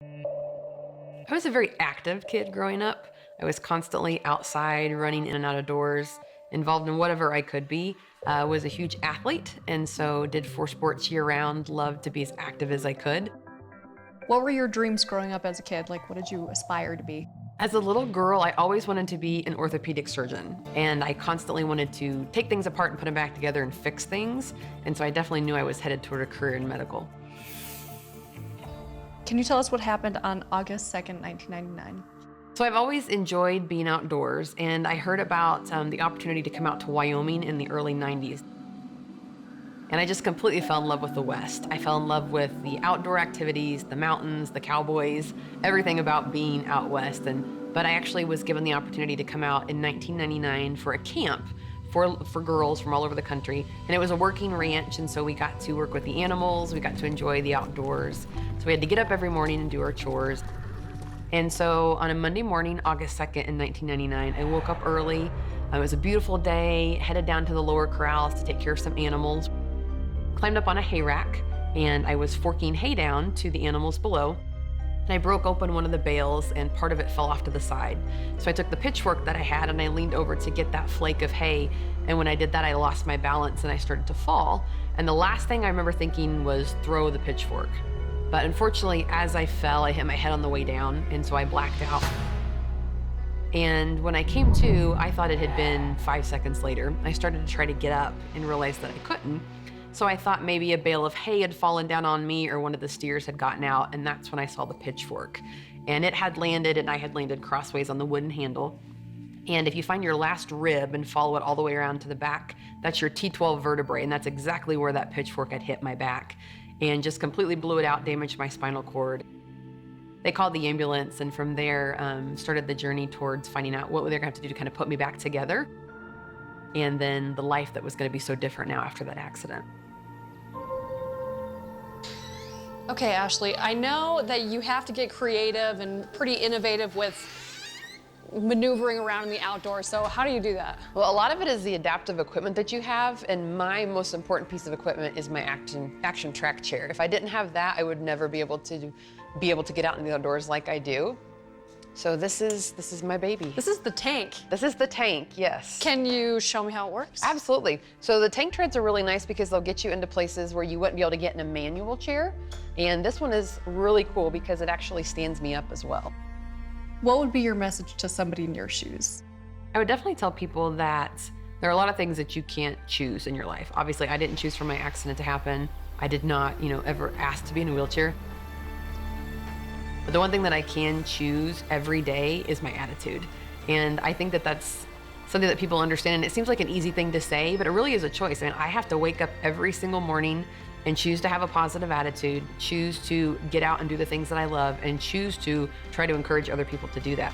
I was a very active kid growing up. I was constantly outside, running in and out of doors, involved in whatever I could be. Was a huge athlete, and so did 4 sports year-round, loved to be as active as I could. What were your dreams growing up as a kid? Like, what did you aspire to be? As a little girl, I always wanted to be an orthopedic surgeon, and I constantly wanted to take things apart and put them back together and fix things, and so I definitely knew I was headed toward a career in medical. Can you tell us what happened on August 2nd, 1999? So I've always enjoyed being outdoors, and I heard about the opportunity to come out to Wyoming in the early 90s. And I just completely fell in love with the West. I fell in love with the outdoor activities, the mountains, the cowboys, everything about being out West. But I actually was given the opportunity to come out in 1999 for a camp for girls from all over the country. And it was a working ranch, and so we got to work with the animals, we got to enjoy the outdoors. So we had to get up every morning and do our chores. And so on a Monday morning, August 2nd in 1999, I woke up early. It was a beautiful day, headed down to the lower corrals to take care of some animals. Climbed up on a hay rack, and I was forking hay down to the animals below. And I broke open one of the bales, and part of it fell off to the side. So I took the pitchfork that I had, and I leaned over to get that flake of hay. And when I did that, I lost my balance, and I started to fall. And the last thing I remember thinking was, throw the pitchfork. But unfortunately, as I fell, I hit my head on the way down, and so I blacked out. And when I came to, I thought it had been 5 seconds later. I started to try to get up and realized that I couldn't. So I thought maybe a bale of hay had fallen down on me or one of the steers had gotten out, and that's when I saw the pitchfork. And it had landed, and I had landed crossways on the wooden handle. And if you find your last rib and follow it all the way around to the back, that's your T12 vertebrae, and that's exactly where that pitchfork had hit my back and just completely blew it out, damaged my spinal cord. They called the ambulance, and from there started the journey towards finding out what they were gonna have to do to kind of put me back together, and then the life that was gonna be so different now after that accident. Okay, Ashlee, I know that you have to get creative and pretty innovative with maneuvering around in the outdoors, so how do you do that? Well, a lot of it is the adaptive equipment that you have, and my most important piece of equipment is my action track chair. If I didn't have that, I would never be able to get out in the outdoors like I do. So this is my baby. This is the tank. This is the tank, yes. Can you show me how it works? Absolutely. So the tank treads are really nice because they'll get you into places where you wouldn't be able to get in a manual chair. And this one is really cool because it actually stands me up as well. What would be your message to somebody in your shoes? I would definitely tell people that there are a lot of things that you can't choose in your life. Obviously, I didn't choose for my accident to happen. I did not, ever ask to be in a wheelchair. But the one thing that I can choose every day is my attitude. And I think that that's something that people understand. And it seems like an easy thing to say, but it really is a choice. I mean, I have to wake up every single morning and choose to have a positive attitude, choose to get out and do the things that I love, and choose to try to encourage other people to do that.